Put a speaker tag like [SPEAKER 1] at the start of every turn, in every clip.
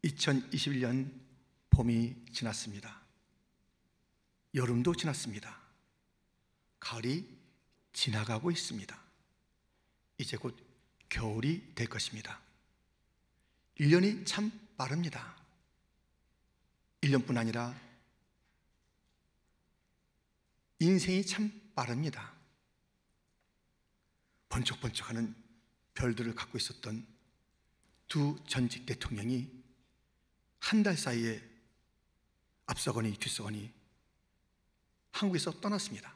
[SPEAKER 1] 2021년 봄이 지났습니다. 여름도 지났습니다. 가을이 지나가고 있습니다. 이제 곧 겨울이 될 것입니다. 1년이 참 빠릅니다. 1년뿐 아니라 인생이 참 빠릅니다. 번쩍번쩍하는 별들을 갖고 있었던 두 전직 대통령이 한 달 사이에 앞서거니 뒤서거니 한국에서 떠났습니다.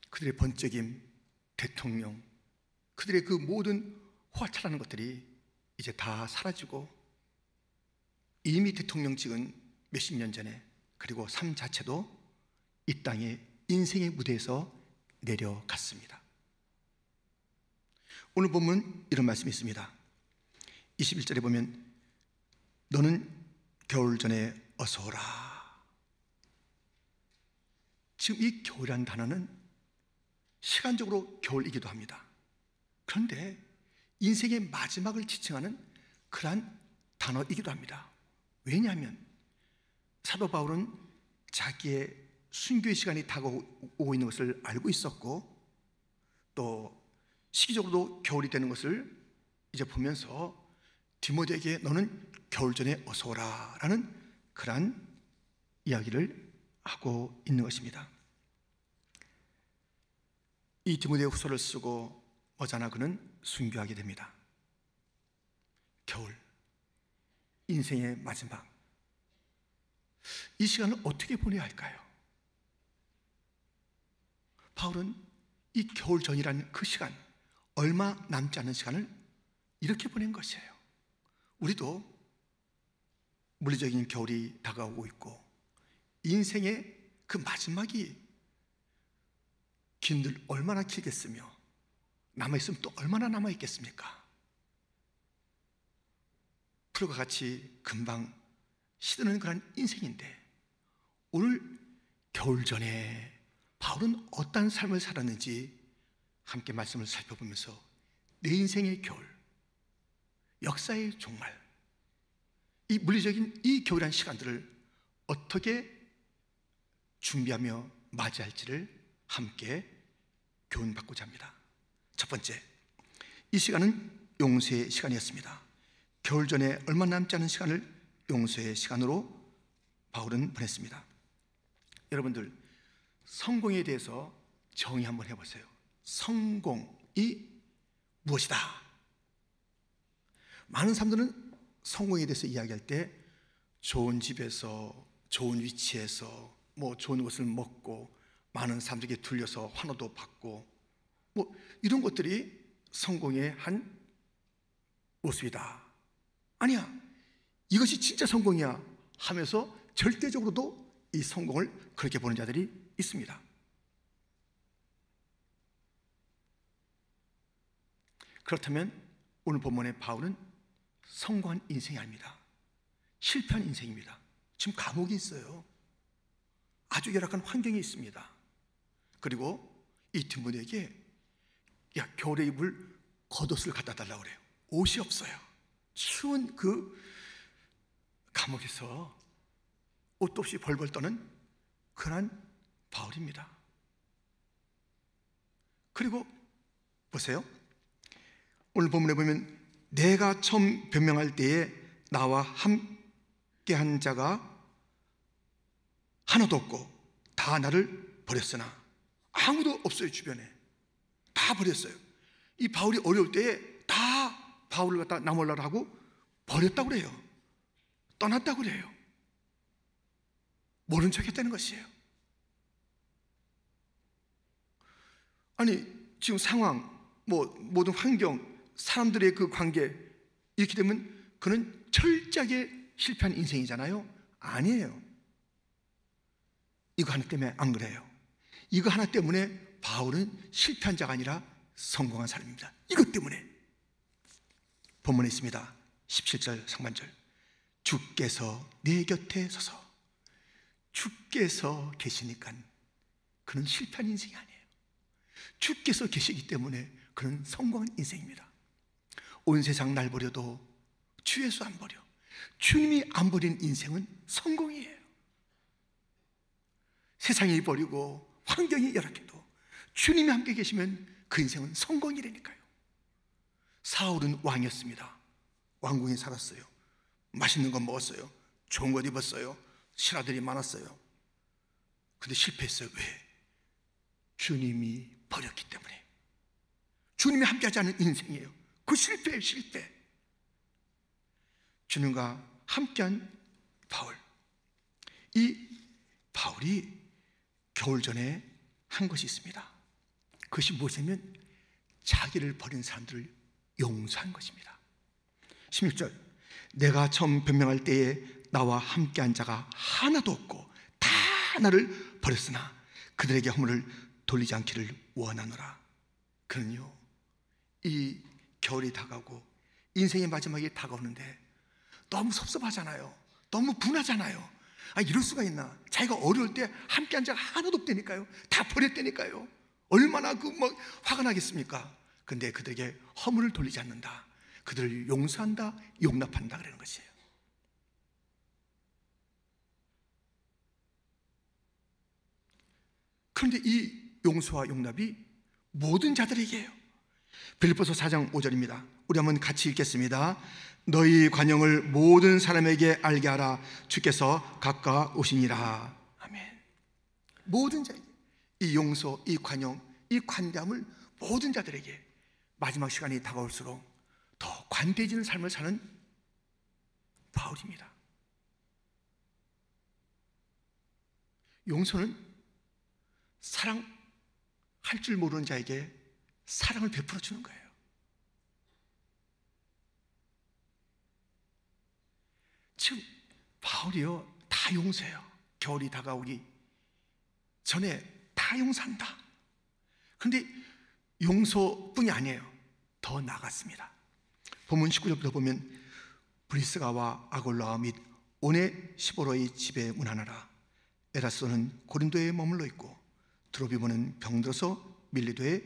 [SPEAKER 1] 그들의 번쩍임, 대통령, 그들의 그 모든 호화차라는 것들이 이제 다 사라지고 이미 대통령직은 몇십 년 전에, 그리고 삶 자체도 이 땅의 인생의 무대에서 내려갔습니다. 오늘 보면 이런 말씀이 있습니다. 21절에 보면 너는 겨울 전에 어서 오라. 지금 이 겨울이라는 단어는 시간적으로 겨울이기도 합니다. 그런데 인생의 마지막을 지칭하는 그러한 단어이기도 합니다. 왜냐하면 사도 바울은 자기의 순교의 시간이 다가오고 있는 것을 알고 있었고, 또 시기적으로도 겨울이 되는 것을 이제 보면서 디모데에게 너는 겨울 전에 어서 오라 라는 그러한 이야기를 하고 있는 것입니다. 이 디모데 후서를 쓰고 머지않아 그는 순교하게 됩니다. 겨울, 인생의 마지막, 이 시간을 어떻게 보내야 할까요? 바울은 이 겨울 전이라는 그 시간, 얼마 남지 않은 시간을 이렇게 보낸 것이에요. 우리도 물리적인 겨울이 다가오고 있고 인생의 그 마지막이 긴들 얼마나 길겠으며 남아있으면 또 얼마나 남아있겠습니까? 풀과 같이 금방 시드는 그런 인생인데, 오늘 겨울 전에 바울은 어떤 삶을 살았는지 함께 말씀을 살펴보면서 내 인생의 겨울, 역사의 종말, 이 물리적인 이 겨울한 시간들을 어떻게 준비하며 맞이할지를 함께 교훈받고자 합니다. 첫 번째, 이 시간은 용서의 시간이었습니다. 겨울 전에 얼마 남지 않은 시간을 용서의 시간으로 바울은 보냈습니다. 여러분들, 성공에 대해서 정의 한번 해보세요. 성공이 무엇이다? 많은 사람들은 성공에 대해서 이야기할 때 좋은 집에서, 좋은 위치에서, 좋은 것을 먹고 많은 사람들에게 들려서 환호도 받고 이런 것들이 성공의 한 모습이다. 아니야, 이것이 진짜 성공이야 하면서 절대적으로도 이 성공을 그렇게 보는 자들이 있습니다. 그렇다면 오늘 본문의 바울은 성공한 인생이 아닙니다. 실패한 인생입니다. 지금 감옥에 있어요. 아주 열악한 환경에 있습니다. 그리고 이 디모데에게 겨울에 입을 겉옷을 갖다 달라고 그래요. 옷이 없어요. 추운 그 감옥에서 옷도 없이 벌벌 떠는 그런 바울입니다. 그리고 보세요. 오늘 본문에 보면 내가 처음 변명할 때에 나와 함께한 자가 하나도 없고 다 나를 버렸으나, 아무도 없어요. 주변에 다 버렸어요. 이 바울이 어려울 때에 다 바울을 갖다 나몰라라 하고 버렸다고 그래요. 떠났다고 그래요. 모른 척 했다는 것이에요. 아니, 지금 상황, 모든 환경, 사람들의 그 관계, 이렇게 되면 그는 철저하게 실패한 인생이잖아요. 아니에요. 이거 하나 때문에 안 그래요. 이거 하나 때문에 바울은 실패한 자가 아니라 성공한 사람입니다. 이것 때문에. 본문에 있습니다. 17절 상반절, 주께서 내 곁에 서서. 주께서 계시니까 그는 실패한 인생이 아니에요. 주께서 계시기 때문에 그는 성공한 인생입니다. 온 세상 날 버려도 주 예수 안 버려. 주님이 안 버린 인생은 성공이에요. 세상이 버리고 환경이 열악해도 주님이 함께 계시면 그 인생은 성공이라니까요. 사울은 왕이었습니다. 왕궁에 살았어요. 맛있는 거 먹었어요. 좋은 것 입었어요. 신하들이 많았어요. 근데 실패했어요. 왜? 주님이 버렸기 때문에. 주님이 함께하지 않은 인생이에요. 그 실패예요, 실패. 주님과 함께한 바울. 이 바울이 겨울 전에 한 것이 있습니다. 그것이 무엇이냐면 자기를 버린 사람들을 용서한 것입니다. 16절, 내가 처음 변명할 때에 나와 함께한 자가 하나도 없고 다 나를 버렸으나 그들에게 허물을 돌리지 않기를 원하노라. 그는요, 이 겨울이 다가오고 인생의 마지막이 다가오는데 너무 섭섭하잖아요. 너무 분하잖아요. 이럴 수가 있나? 자기가 어려울 때 함께한 자가 하나도 없다니까요. 다 버렸다니까요. 얼마나 화가 나겠습니까? 근데 그들에게 허물을 돌리지 않는다. 그들을 용서한다, 용납한다 그러는 것이에요. 그런데 이 용서와 용납이 모든 자들에게요. 빌립보서 4장 5절입니다. 우리 한번 같이 읽겠습니다. 너희 관용을 모든 사람에게 알게 하라. 주께서 가까우시니라. 아멘. 모든 자에게 이 용서, 이 관용, 이 관대함을 모든 자들에게. 마지막 시간이 다가올수록 더 관대해지는 삶을 사는 바울입니다. 용서는 사랑할 줄 모르는 자에게 사랑을 베풀어 주는 거예요. 지금 바울이요, 다 용서해요. 겨울이 다가오기 전에 다 용서한다. 그런데 용서뿐이 아니에요. 더 나갔습니다. 본문 19절부터 보면 브리스가와 아골라와 및 오네시포로의 집에 문안하라. 에라스도는 고린도에 머물러 있고 드로비모는 병들어서 밀리도에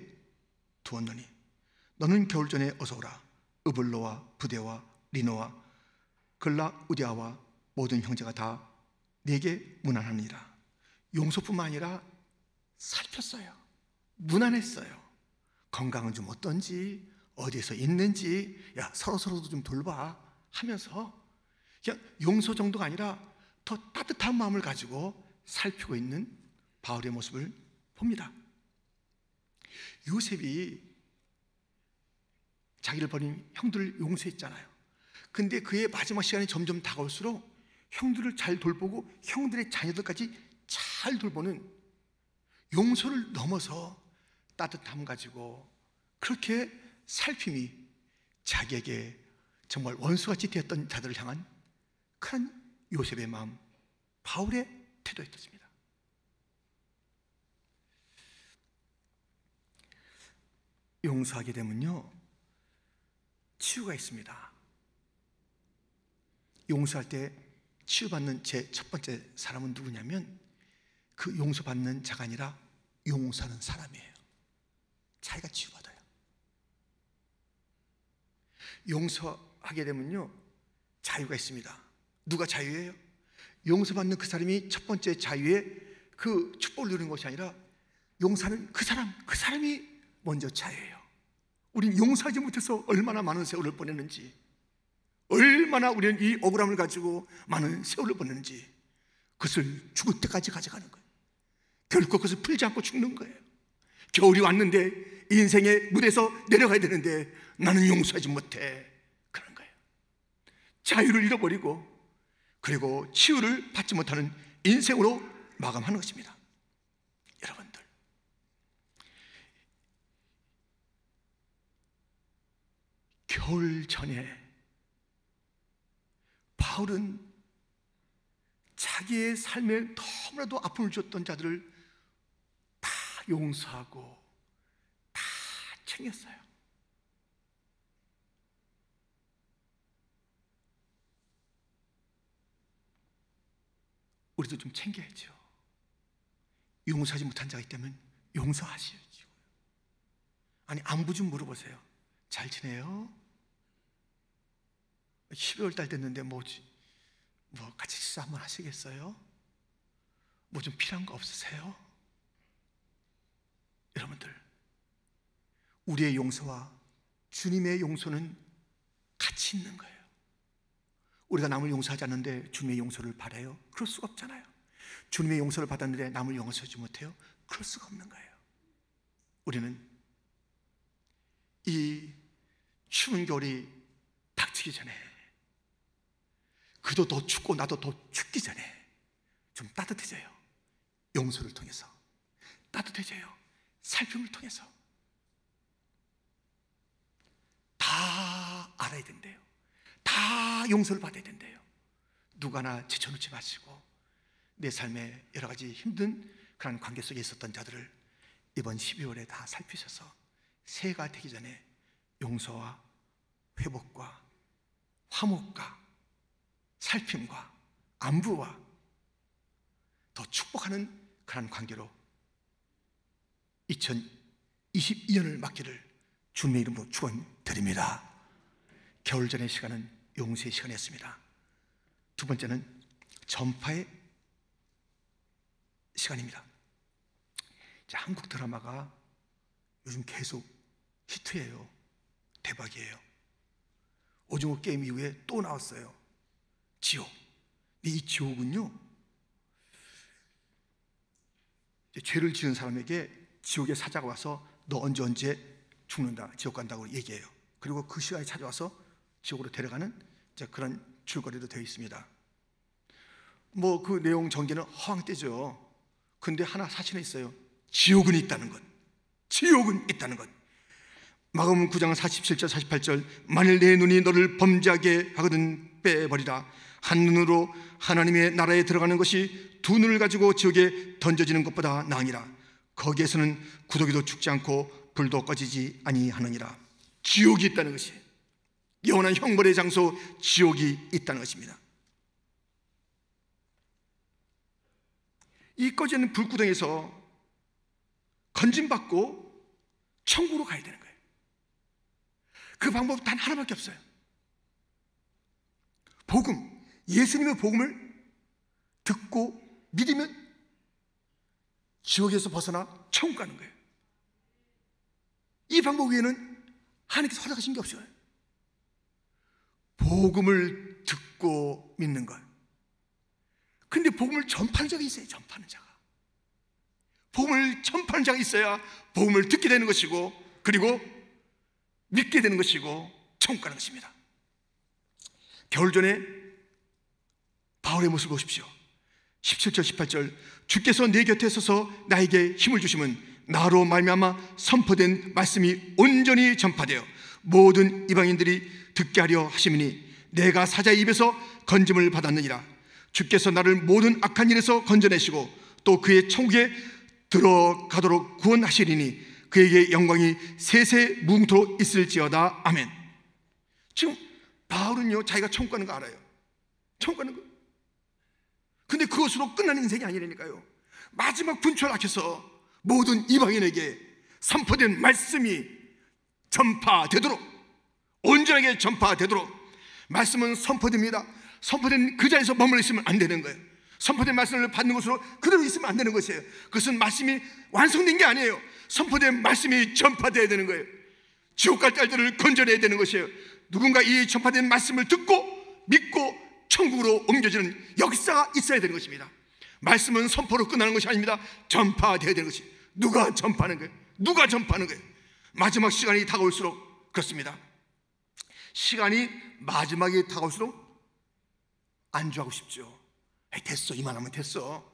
[SPEAKER 1] 두었노니 너는 겨울 전에 어서 오라. 으블로와 부데와 리노와 글라우디아와 모든 형제가 다 내게 문안하니라. 용서뿐만 아니라 살폈어요. 문안했어요. 건강은 좀 어떤지, 어디에서 있는지, 야 서로도 좀 돌봐 하면서 그냥 용서 정도가 아니라 더 따뜻한 마음을 가지고 살피고 있는 바울의 모습을 봅니다. 요셉이 자기를 버린 형들을 용서했잖아요. 근데 그의 마지막 시간이 점점 다가올수록 형들을 잘 돌보고 형들의 자녀들까지 잘 돌보는 용서를 넘어서 따뜻함 가지고 그렇게 살핌이 자기에게 정말 원수같이 되었던 자들을 향한 큰 요셉의 마음, 바울의 태도였습니다. 용서하게 되면요, 치유가 있습니다. 용서할 때 치유받는 제 첫 번째 사람은 누구냐면 그 용서받는 자가 아니라 용서하는 사람이에요. 자기가 치유받아요. 용서하게 되면요, 자유가 있습니다. 누가 자유예요? 용서받는 그 사람이 첫 번째 자유의 그 축복을 누리는 것이 아니라 용서하는 그 사람이 먼저 자유예요. 우린 용서하지 못해서 얼마나 많은 세월을 보냈는지, 얼마나 우리는 이 억울함을 가지고 많은 세월을 보냈는지, 그것을 죽을 때까지 가져가는 거예요. 결코 그것을 풀지 않고 죽는 거예요. 겨울이 왔는데 인생의 무대에서 내려가야 되는데 나는 용서하지 못해. 그런 거예요. 자유를 잃어버리고 그리고 치유를 받지 못하는 인생으로 마감하는 것입니다. 여러분들, 겨울 전에 바울은 자기의 삶에 너무나도 아픔을 줬던 자들을 다 용서하고 다 챙겼어요. 우리도 좀 챙겨야죠. 용서하지 못한 자가 있다면 용서하시죠. 아니, 안부 좀 물어보세요. 잘 지내요? 12월 달 됐는데 뭐 같이 식사 한번 하시겠어요? 뭐 좀 필요한 거 없으세요? 여러분들, 우리의 용서와 주님의 용서는 같이 있는 거예요. 우리가 남을 용서하지 않는데 주님의 용서를 바라요? 그럴 수가 없잖아요. 주님의 용서를 받았는데 남을 용서하지 못해요? 그럴 수가 없는 거예요. 우리는 이 추운 겨울이 닥치기 전에, 그도 더 춥고 나도 더 춥기 전에 좀 따뜻해져요. 용서를 통해서 따뜻해져요. 살핌을 통해서. 다 알아야 된대요. 다 용서를 받아야 된대요. 누가나 제쳐놓지 마시고 내 삶에 여러 가지 힘든 그런 관계 속에 있었던 자들을 이번 12월에 다 살피셔서 새해가 되기 전에 용서와 회복과 화목과 살핌과 안부와 더 축복하는 그런 관계로 2022년을 맞기를 주님의 이름으로 축원드립니다. 겨울전의 시간은 용서의 시간이었습니다. 두 번째는 전파의 시간입니다. 한국 드라마가 요즘 계속 히트예요. 대박이에요. 오징어 게임 이후에 또 나왔어요. 지옥. 이 지옥은요, 죄를 지은 사람에게 지옥의 사자가 와서 너 언제 죽는다, 지옥 간다고 얘기해요. 그리고 그 시간에 찾아와서 지옥으로 데려가는 그런 줄거리도 되어 있습니다. 뭐 그 내용 전개는 허황되죠. 근데 하나 사실은 있어요. 지옥은 있다는 것. 지옥은 있다는 것. 마가복음 9장 47절 48절 만일 내 눈이 너를 범죄하게 하거든 빼버리라. 한 눈으로 하나님의 나라에 들어가는 것이 두 눈을 가지고 지옥에 던져지는 것보다 나으니라. 거기에서는 구더기도 죽지 않고 불도 꺼지지 아니하느니라. 지옥이 있다는 것이, 영원한 형벌의 장소 지옥이 있다는 것입니다. 이 꺼지는 불구덩이에서 건짐받고 천국으로 가야 되는 거예요. 그 방법 단 하나밖에 없어요. 복음, 예수님의 복음을 듣고 믿으면 지옥에서 벗어나 천국 가는 거예요. 이 방법 외에는 하나님께서 허락하신 게 없어요. 복음을 듣고 믿는 것. 근데 복음을 전파하는 자가 있어요. 전파하는 자가. 복음을 전파하는 자가 있어야 복음을 듣게 되는 것이고, 그리고 믿게 되는 것이고 천국 가는 것입니다. 겨울 전에 바울의 모습을 보십시오. 17절 18절 주께서 내 곁에 서서 나에게 힘을 주심은 나로 말미암아 선포된 말씀이 온전히 전파되어 모든 이방인들이 듣게 하려 하심이니 내가 사자의 입에서 건짐을 받았느니라. 주께서 나를 모든 악한 일에서 건져내시고 또 그의 천국에 들어가도록 구원하시리니 그에게 영광이 세세 무궁토록 있을지어다. 아멘. 지금 바울은요, 자기가 천국 가는 거 알아요. 천국 가는 거. 근데 그것으로 끝나는 인생이 아니라니까요. 마지막 분초를 아껴서 모든 이방인에게 선포된 말씀이 전파되도록, 온전하게 전파되도록. 말씀은 선포됩니다. 선포된 그 자리에서 머물러 있으면 안 되는 거예요. 선포된 말씀을 받는 것으로 그대로 있으면 안 되는 것이에요. 그것은 말씀이 완성된 게 아니에요. 선포된 말씀이 전파되어야 되는 거예요. 지옥 갈 딸들을 건져내야 되는 것이에요. 누군가 이 전파된 말씀을 듣고 믿고 천국으로 옮겨지는 역사가 있어야 되는 것입니다. 말씀은 선포로 끝나는 것이 아닙니다. 전파되어야 되는 것이. 누가 전파하는 거예요? 누가 전파하는 거예요? 마지막 시간이 다가올수록 그렇습니다. 시간이 마지막에 다가올수록 안주하고 싶죠. 에이, 됐어, 이만하면 됐어.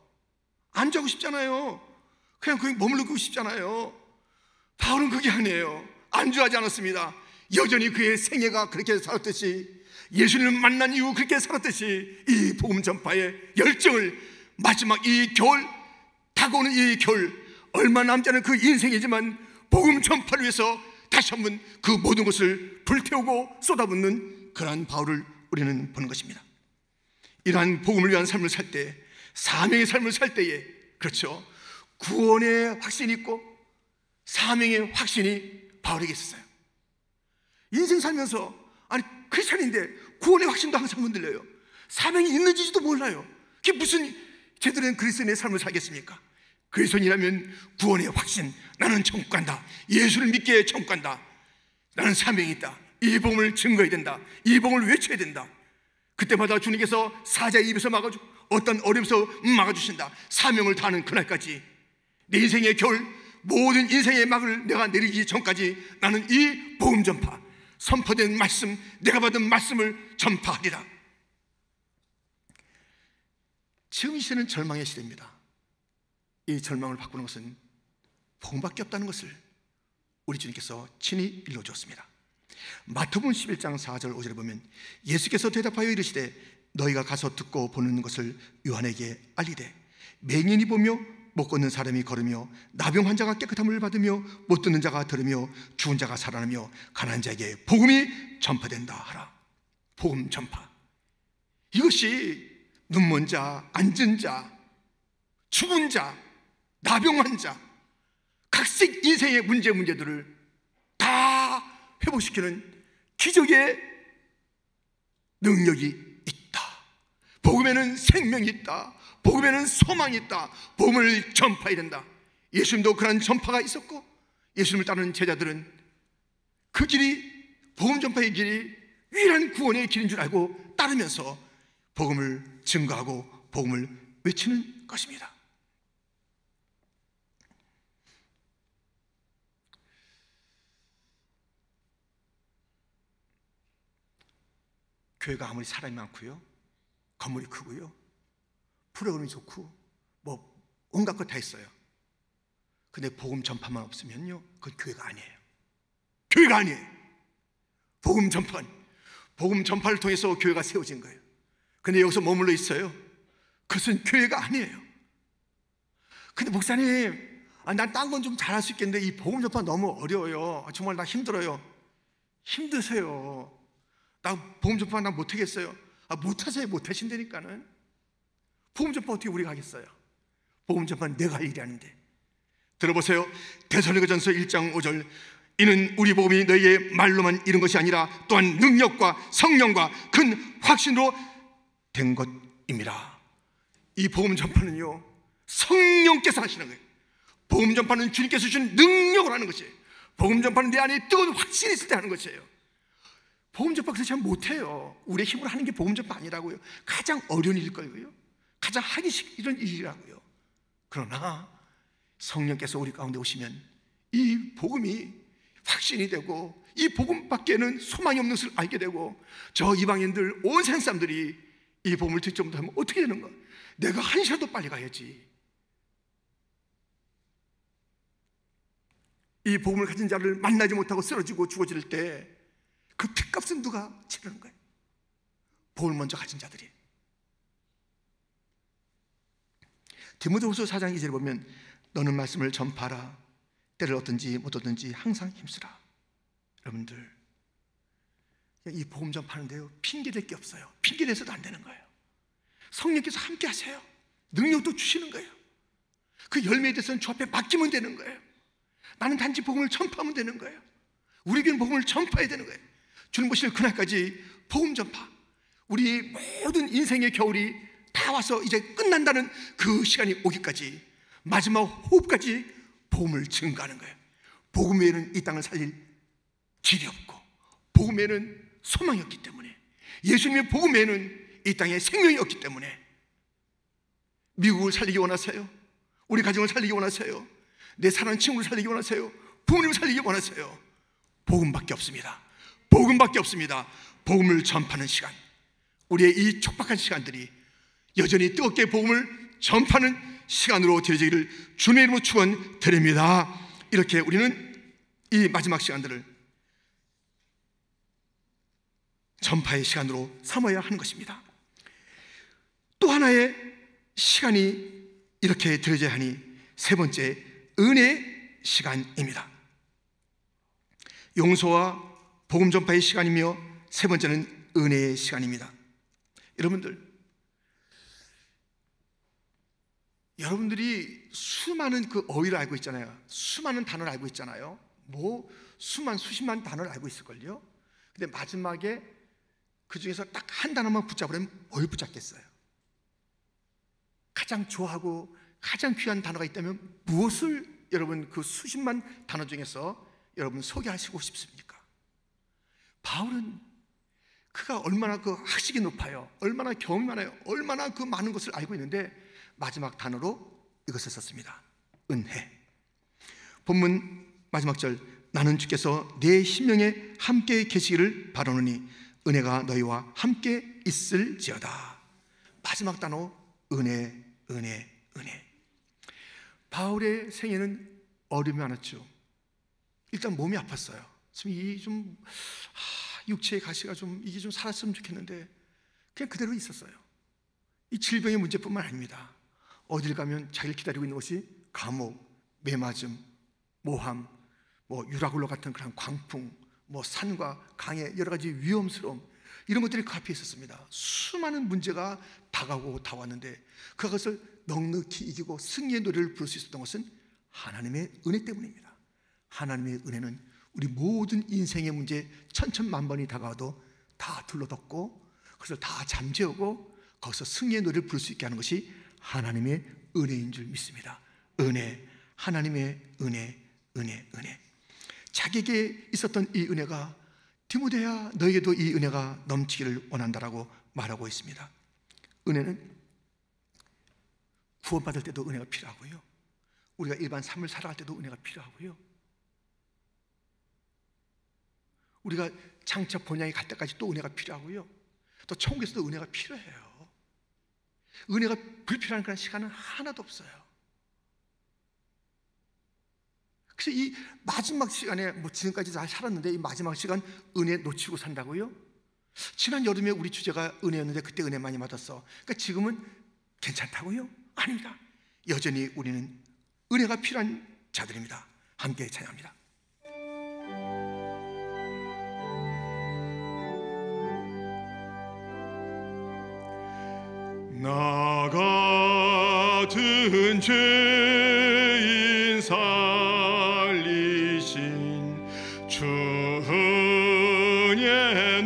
[SPEAKER 1] 안주하고 싶잖아요. 그냥 거기 머물르고 싶잖아요. 바울은 그게 아니에요. 안주하지 않았습니다. 여전히 그의 생애가 그렇게 살았듯이, 예수님을 만난 이후 그렇게 살았듯이 이 복음 전파의 열정을 마지막 이 겨울, 다가오는 이 겨울, 얼마 남지 않은 그 인생이지만 복음 전파를 위해서 다시 한번 그 모든 것을 불태우고 쏟아붓는 그러한 바울을 우리는 보는 것입니다. 이러한 복음을 위한 삶을 살 때, 사명의 삶을 살 때에, 그렇죠, 구원의 확신이 있고 사명의 확신이 바울에게 있었어요. 인생 살면서, 아니 크리스찬인데 구원의 확신도 항상 흔들려요. 사명이 있는지도 몰라요. 그게 무슨 제대로 된 그리스도인의 삶을 살겠습니까? 그리스도인이라면 구원의 확신, 나는 천국 간다, 예수를 믿기에 천국 간다, 나는 사명이 있다, 이 복음을 증거해야 된다, 이 복음을 외쳐야 된다. 그때마다 주님께서 사자의 입에서 막아주고 어떤 어려움에서 막아주신다. 사명을 다하는 그날까지, 내 인생의 겨울, 모든 인생의 막을 내가 내리기 전까지 나는 이 복음 전파, 선포된 말씀, 내가 받은 말씀을 전파하리라. 지금 이 시대는 절망의 시대입니다. 이 절망을 바꾸는 것은 복음밖에 없다는 것을 우리 주님께서 친히 일러주었습니다. 마태복음 11장 4절 5절에 보면 예수께서 대답하여 이르시되 너희가 가서 듣고 보는 것을 요한에게 알리되 맹인이 보며 못 걷는 사람이 걸으며 나병 환자가 깨끗함을 받으며 못 듣는 자가 들으며 죽은 자가 살아나며 가난한 자에게 복음이 전파된다 하라. 복음 전파, 이것이 눈먼 자, 앉은 자, 죽은 자, 나병 환자, 각색 인생의 문제들을 다 회복시키는 기적의 능력이 있다. 복음에는 생명이 있다. 복음에는 소망이 있다. 복음을 전파해야 된다. 예수님도 그런 전파가 있었고, 예수님을 따르는 제자들은 그 길이, 복음 전파의 길이 유일한 구원의 길인 줄 알고 따르면서 복음을 증거하고 복음을 외치는 것입니다. 교회가 아무리 사람이 많고요, 건물이 크고요, 프로그램이 좋고 뭐 온갖 것 다 있어요. 근데 복음 전파만 없으면요, 그건 교회가 아니에요. 교회가 아니에요. 복음 전파를 통해서 교회가 세워진 거예요. 근데 여기서 머물러 있어요. 그것은 교회가 아니에요. 근데 목사님, 난 딴 건 좀 잘할 수 있겠는데 이 복음 전파 너무 어려워요. 정말 나 힘들어요. 힘드세요. 나 복음 전파 나 못하겠어요. 못하세요. 못하신다니까는. 복음 전파 어떻게 우리가 하겠어요? 복음 전파는 내가 할 일이 아닌데. 들어보세요. 데살로니가전서 1장 5절, 이는 우리 복음이 너희의 말로만 이룬 것이 아니라 또한 능력과 성령과 큰 확신으로 된 것입니다. 이 복음 전파는요, 성령께서 하시는 거예요. 복음 전파는 주님께서 주신 능력을 하는 것이에요. 복음 전파는 내 안에 뜨거운 확신이 있을 때 하는 것이에요. 복음 전파 그래서 잘 못해요. 우리의 힘으로 하는 게 복음 전파 아니라고요. 가장 어려운 일일 거고요, 가장 하기 싫은 일이라고요. 그러나 성령께서 우리 가운데 오시면 이 복음이 확신이 되고, 이 복음밖에는 소망이 없는 것을 알게 되고, 저 이방인들, 온 세상 사람들이 이 복음을 듣지 못하면 어떻게 되는 거야? 내가 한 시라도 빨리 가야지. 이 복음을 가진 자를 만나지 못하고 쓰러지고 죽어질 때 그 핏값은 누가 치르는 거예요? 복음을 먼저 가진 자들이. 디모데후서 4장 2절에 보면 너는 말씀을 전파하라. 때를 얻든지 못 얻든지 항상 힘쓰라. 여러분들, 이 복음 전파하는데요, 핑계댈 게 없어요. 핑계대서도 안 되는 거예요. 성령께서 함께 하세요. 능력도 주시는 거예요. 그 열매에 대해서는 주 앞에 맡기면 되는 거예요. 나는 단지 복음을 전파하면 되는 거예요. 우리에게는 복음을 전파해야 되는 거예요. 주님 보실 그날까지 복음 전파, 우리 모든 인생의 겨울이 다 와서 이제 끝난다는 그 시간이 오기까지, 마지막 호흡까지 복음을 증거하는 거예요. 복음 외에는 이 땅을 살릴 길이 없고, 복음 외에는 소망이 없기 때문에, 예수님의 복음 외에는 이 땅에 생명이 없기 때문에, 미국을 살리기 원하세요? 우리 가정을 살리기 원하세요? 내 사랑하는 친구를 살리기 원하세요? 부모님을 살리기 원하세요? 복음밖에 없습니다. 복음밖에 없습니다. 복음을 전파하는 시간, 우리의 이 촉박한 시간들이 여전히 뜨겁게 복음을 전파하는 시간으로 되어지기를 주님의 이름으로 축원드립니다. 이렇게 우리는 이 마지막 시간들을 전파의 시간으로 삼아야 하는 것입니다. 또 하나의 시간이 이렇게 되어져야 하니 세 번째, 은혜의 시간입니다. 용서와 복음 전파의 시간이며 세 번째는 은혜의 시간입니다. 여러분들이 수많은 그 어휘를 알고 있잖아요. 수많은 단어를 알고 있잖아요. 수십만 단어를 알고 있을걸요. 근데 마지막에 그 중에서 딱 한 단어만 붙잡으려면 뭘 붙잡겠어요? 가장 좋아하고 가장 귀한 단어가 있다면 무엇을 여러분 그 수십만 단어 중에서 여러분 소개하시고 싶습니까? 바울은 그가 얼마나 그 학식이 높아요, 얼마나 경험이 많아요, 얼마나 그 많은 것을 알고 있는데 마지막 단어로 이것을 썼습니다. 은혜. 본문 마지막 절, 나는 주께서 내 심령에 함께 계시기를 바라노니 은혜가 너희와 함께 있을지어다. 마지막 단어 은혜, 은혜, 은혜. 바울의 생애는 어려움이 많았죠. 일단 몸이 아팠어요. 육체의 가시가 이게 좀 살았으면 좋겠는데 그냥 그대로 있었어요. 이 질병의 문제뿐만 아닙니다. 어딜 가면 자기를 기다리고 있는 것이 감옥, 매맞음, 모함, 유라굴로 같은 그런 광풍, 산과 강의 여러 가지 위험스러움, 이런 것들이 그 앞에 있었습니다. 수많은 문제가 다가오고 다왔는데 그것을 넉넉히 이기고 승리의 노래를 부를 수 있었던 것은 하나님의 은혜 때문입니다. 하나님의 은혜는 우리 모든 인생의 문제 천천만번이 다가와도 다 둘러덮고 그것을 다 잠재우고 거기서 승리의 노래를 부를 수 있게 하는 것이 하나님의 은혜인 줄 믿습니다. 은혜, 하나님의 은혜, 은혜, 은혜. 자기에게 있었던 이 은혜가 디모데야 너에게도 이 은혜가 넘치기를 원한다라고 말하고 있습니다. 은혜는 구원받을 때도 은혜가 필요하고요, 우리가 일반 삶을 살아갈 때도 은혜가 필요하고요, 우리가 장차 본향에 갈 때까지 또 은혜가 필요하고요, 또 천국에서도 은혜가 필요해요. 은혜가 불필요한 그런 시간은 하나도 없어요. 그래서 이 마지막 시간에 지금까지 잘 살았는데 이 마지막 시간 은혜 놓치고 산다고요? 지난 여름에 우리 주제가 은혜였는데 그때 은혜 많이 받았어, 그러니까 지금은 괜찮다고요? 아닙니다. 여전히 우리는 은혜가 필요한 자들입니다. 함께 찬양합니다.
[SPEAKER 2] 나 같은 죄인 살리신 주의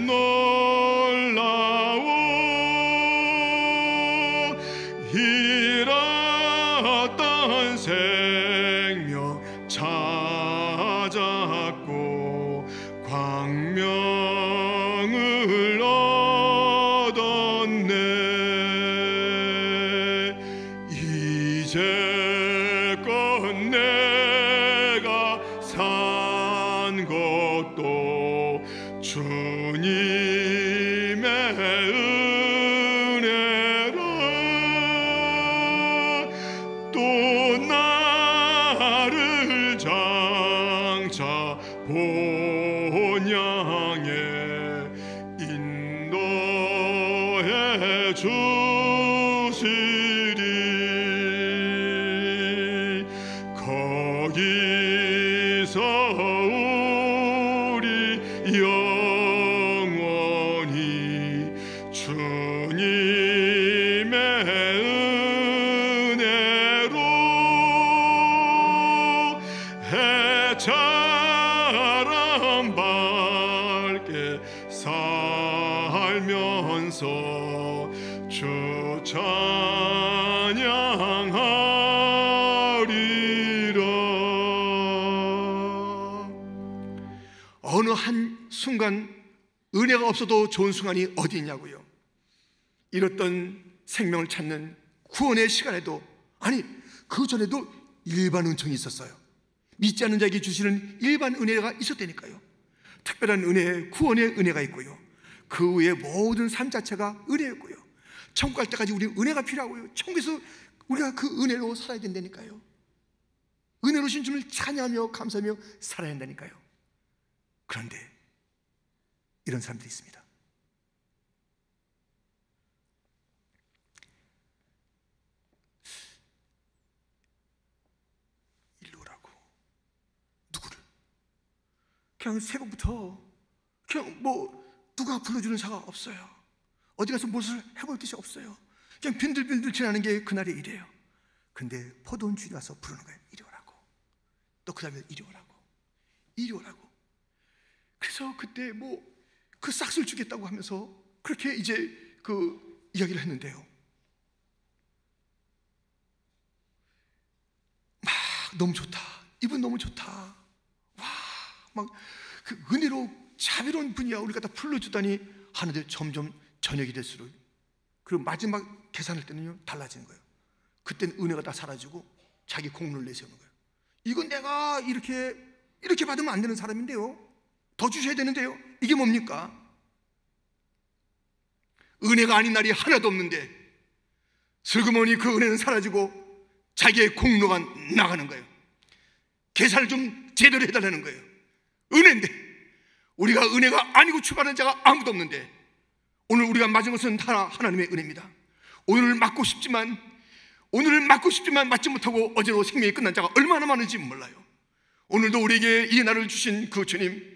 [SPEAKER 2] 놀라운 잃었던 생명 찾았고 광명을 얻었네. 이제껏 내가 산 것도 주님의 은혜라. 또 나를 장차 본향에 인도해 주시리. 거기서 우리 영원히 주님의 은혜로 해처럼 밝게 살면서 주 찬양하리라.
[SPEAKER 1] 어느 한 순간 은혜가 없어도 좋은 순간이 어디 있냐고요. 잃었던 생명을 찾는 구원의 시간에도, 아니 그 전에도 일반 은총이 있었어요. 믿지 않는 자에게 주시는 일반 은혜가 있었다니까요. 특별한 은혜, 구원의 은혜가 있고요, 그 후에 모든 삶 자체가 은혜였고요, 천국 갈 때까지 우리 은혜가 필요하고요, 천국에서 우리가 그 은혜로 살아야 된다니까요. 은혜로 신 주님을 찬양하며 감사하며 살아야 한다니까요. 그런데 이런 사람들이 있습니다. 일로 오라고. 누구를? 그냥 새벽부터 그냥 누가 불러주는 자가 없어요. 어디 가서 무엇을 해볼 것이 없어요. 그냥 빈들빈들 지나는 게 그날의 일이에요. 근데 포도원 주인이 와서 부르는 거예요. 이리 오라고. 또 그 다음에 이리 오라고, 이리 오라고. 그래서 그때 그 싹스를 주겠다고 하면서 그렇게 이제 그 이야기를 했는데요, 막 너무 좋다, 이분 너무 좋다, 와, 막 그 은혜로 자비로운 분이야 우리가 다 불러주다니 하는데 점점 저녁이 될수록, 그리고 마지막 계산할 때는요 달라지는 거예요. 그때는 은혜가 다 사라지고 자기 공로를 내세우는 거예요. 이건 내가 이렇게 받으면 안 되는 사람인데요, 더 주셔야 되는데요. 이게 뭡니까? 은혜가 아닌 날이 하나도 없는데 슬그머니 그 은혜는 사라지고 자기의 공로가 나가는 거예요. 계산을 좀 제대로 해달라는 거예요. 은혜인데, 우리가 은혜가 아니고 추구하는 자가 아무도 없는데, 오늘 우리가 맞은 것은 하나님의 은혜입니다. 오늘을 맞고 싶지만 맞지 못하고 어제로 생명이 끝난 자가 얼마나 많은지 몰라요. 오늘도 우리에게 이 날을 주신 그 주님,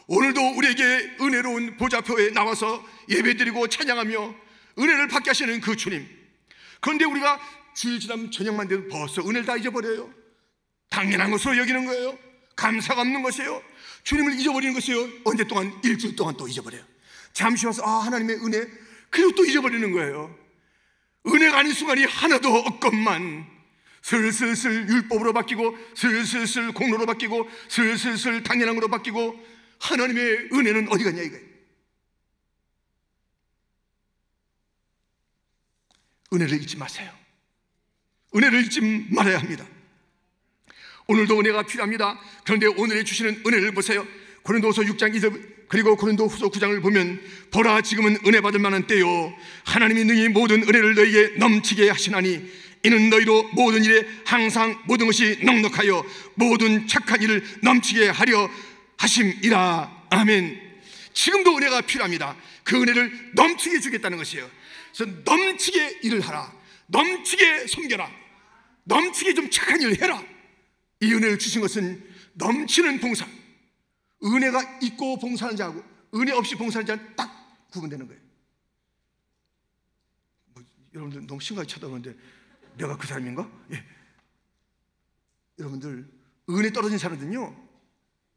[SPEAKER 1] 오늘도 우리에게 은혜로운 보좌표에 나와서 예배드리고 찬양하며 은혜를 받게 하시는 그 주님, 그런데 우리가 주일 지나면 저녁만 돼도 벌써 은혜를 다 잊어버려요. 당연한 것으로 여기는 거예요. 감사가 없는 것이에요. 주님을 잊어버리는 것이에요. 언제 동안? 일주일 동안 또 잊어버려요. 잠시 와서 하나님의 은혜, 그리고 또 잊어버리는 거예요. 은혜가 아닌 순간이 하나도 없건만 슬슬슬 율법으로 바뀌고, 슬슬슬 공로로 바뀌고, 슬슬슬 당연한 것으로 바뀌고, 하나님의 은혜는 어디 갔냐 이거예요. 은혜를 잊지 마세요. 은혜를 잊지 말아야 합니다. 오늘도 은혜가 필요합니다. 그런데 오늘에 주시는 은혜를 보세요. 고린도후서 6장 2절 그리고 고린도후서 9장을 보면, 보라 지금은 은혜 받을 만한 때요, 하나님이 능히 모든 은혜를 너희에게 넘치게 하시나니 이는 너희로 모든 일에 항상 모든 것이 넉넉하여 모든 착한 일을 넘치게 하려 하심이라. 아멘. 지금도 은혜가 필요합니다. 그 은혜를 넘치게 주겠다는 것이에요. 그래서 넘치게 일을 하라, 넘치게 섬겨라, 넘치게 좀 착한 일을 해라. 이 은혜를 주신 것은 넘치는 봉사, 은혜가 있고 봉사하는 자하고 은혜 없이 봉사하는 자는 딱 구분되는 거예요. 여러분들 너무 심각하게 쳐다보는데 내가 그 사람인가? 예. 여러분들 은혜 떨어진 사람들은요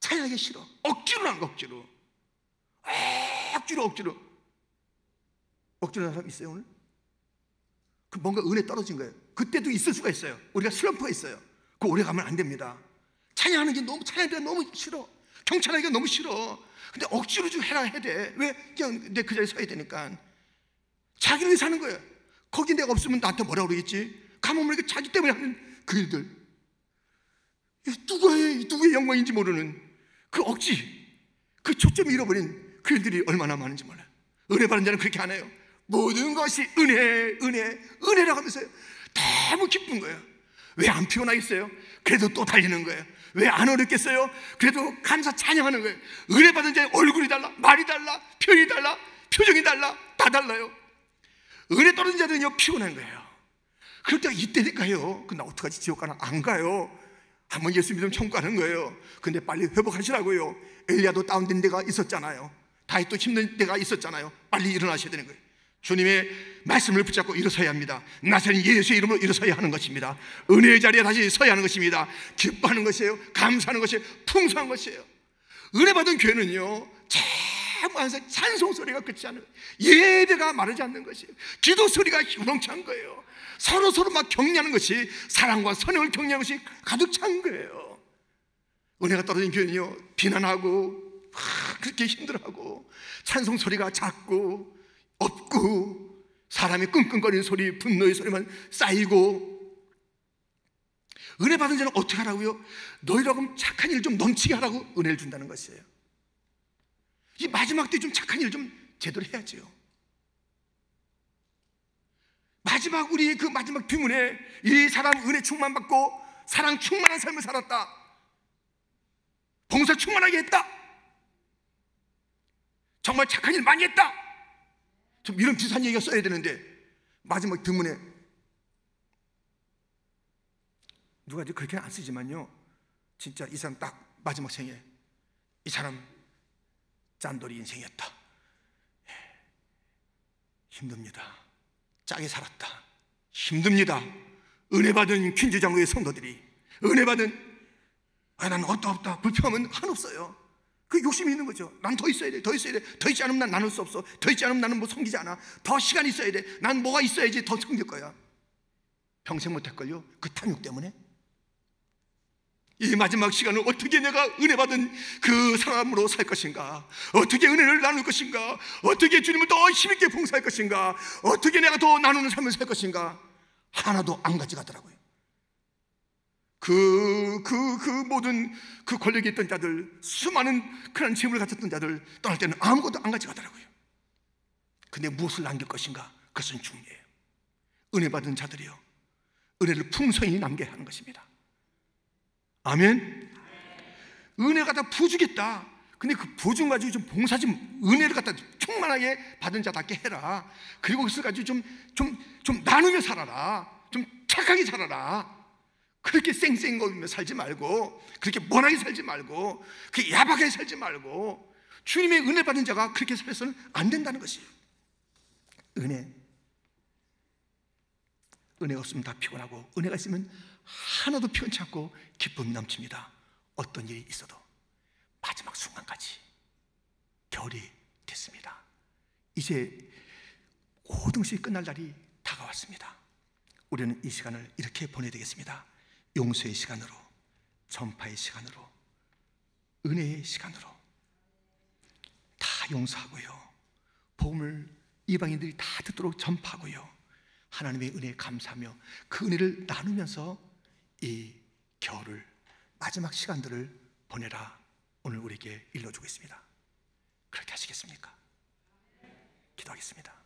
[SPEAKER 1] 찬양하기 싫어. 억지로 하는 거, 억지로 하는 사람 있어요 오늘? 그 뭔가 은혜 떨어진 거예요. 그때도 있을 수가 있어요. 우리가 슬럼프가 있어요. 그 오래 가면 안 됩니다. 찬양하는 게 너무 싫어. 경찰하기가 너무 싫어. 근데 억지로 좀 해야 돼. 왜? 그냥 내 그 자리에 서야 되니까. 자기를 위해서 하는 거예요. 거기 내가 없으면 나한테 뭐라 그러겠지? 가만 보니까 자기 때문에 하는 그 일들, 누구의 영광인지 모르는 그 억지, 그 초점을 잃어버린 그 일들이 얼마나 많은지 몰라요. 은혜 받는 자는 그렇게 안 해요. 모든 것이 은혜라고 하면서요 너무 기쁜 거예요. 왜 안 피곤하겠어요? 그래도 또 달리는 거예요. 왜 안 어렵겠어요? 그래도 감사 찬양하는 거예요. 은혜 받은 자의 얼굴이 달라, 말이 달라, 표현이 달라, 표정이 달라, 다 달라요. 은혜 떨어진 자들은요 피곤한 거예요. 그럴 때가 이때니까요. 나 어떡하지? 지옥 가나? 안 가요. 한번 예수 믿으면 천국 가는 거예요. 근데 빨리 회복하시라고요. 엘리야도 다운된 데가 있었잖아요. 다윗도 힘든 데가 있었잖아요. 빨리 일어나셔야 되는 거예요. 주님의 말씀을 붙잡고 일어서야 합니다. 나사렛 예수의 이름으로 일어서야 하는 것입니다. 은혜의 자리에 다시 서야 하는 것입니다. 기뻐하는 것이에요. 감사하는 것이에요. 풍성한 것이에요. 은혜 받은 교회는요 항상 찬송 소리가 끝이 않는 거예요. 예배가 마르지 않는 것이에요. 기도 소리가 희망치 않은 거예요. 서로 막 격려하는 것이, 사랑과 선행을 격려하는 것이 가득 찬 거예요. 은혜가 떨어진 교회는요 비난하고 그렇게 힘들어하고, 찬송 소리가 작고 없고, 사람이 끙끙거리는 소리, 분노의 소리만 쌓이고. 은혜 받은 자는 어떻게 하라고요? 너희라고 착한 일 좀 넘치게 하라고 은혜를 준다는 것이에요. 이 마지막 때 좀 착한 일 좀 제대로 해야죠. 마지막 우리 그 마지막 비문에 이 사람 은혜 충만 받고 사랑 충만한 삶을 살았다, 봉사 충만하게 했다, 정말 착한 일 많이 했다, 좀 이런 비슷한 얘기가 써야 되는데 마지막 뒷문에 누가 이제 그렇게 안 쓰지만요, 진짜 이 사람 딱 마지막 생에 이 사람 짠돌이 인생이었다, 힘듭니다, 짜게 살았다, 힘듭니다. 은혜 받은 퀸즈 장로의 성도들이 은혜 받은, 나는 없다 불평하면 한없어요. 그 욕심이 있는 거죠. 난 더 있어야 돼, 더 있어야 돼. 더 있지 않으면 난 나눌 수 없어. 더 있지 않으면 나는 뭐 섬기지 않아. 더 시간이 있어야 돼. 난 뭐가 있어야지 더 섬길 거야. 평생 못할걸요, 그 탐욕 때문에. 이 마지막 시간을 어떻게 내가 은혜 받은 그 사람으로 살 것인가, 어떻게 은혜를 나눌 것인가, 어떻게 주님을 더 힘있게 봉사할 것인가, 어떻게 내가 더 나누는 삶을 살 것인가, 하나도 안 가져가더라고요. 그 모든 그 권력이 있던 자들, 수많은 그런 재물을 가졌던 자들 떠날 때는 아무것도 안 가져가더라고요. 근데 무엇을 남길 것인가, 그것은 중요해요. 은혜 받은 자들이요, 은혜를 풍성히 남겨야 하는 것입니다. 아멘. 은혜를 갖다 부어주겠다. 근데 그 부어준 가지고 좀 봉사 좀, 은혜를 갖다 충만하게 받은 자답게 해라. 그리고 그것을 가지고 좀 나누며 살아라. 좀 착하게 살아라. 그렇게 쌩쌩거리며 살지 말고, 그렇게 mon하게 살지 말고, 그렇게 야박하게 살지 말고, 주님의 은혜 받은 자가 그렇게 살아서는 안 된다는 것이에요. 은혜가 없으면 다 피곤하고, 은혜가 있으면 하나도 피곤치 않고 기쁨이 넘칩니다. 어떤 일이 있어도. 마지막 순간까지 겨울이 됐습니다. 이제 모든 것이 끝날 날이 다가왔습니다. 우리는 이 시간을 이렇게 보내야 되겠습니다. 용서의 시간으로, 전파의 시간으로, 은혜의 시간으로 다 용서하고요, 복음을 이방인들이 다 듣도록 전파하고요, 하나님의 은혜에 감사하며 그 은혜를 나누면서 이 겨울을, 마지막 시간들을 보내라, 오늘 우리에게 일러주고 있습니다. 그렇게 하시겠습니까? 기도하겠습니다.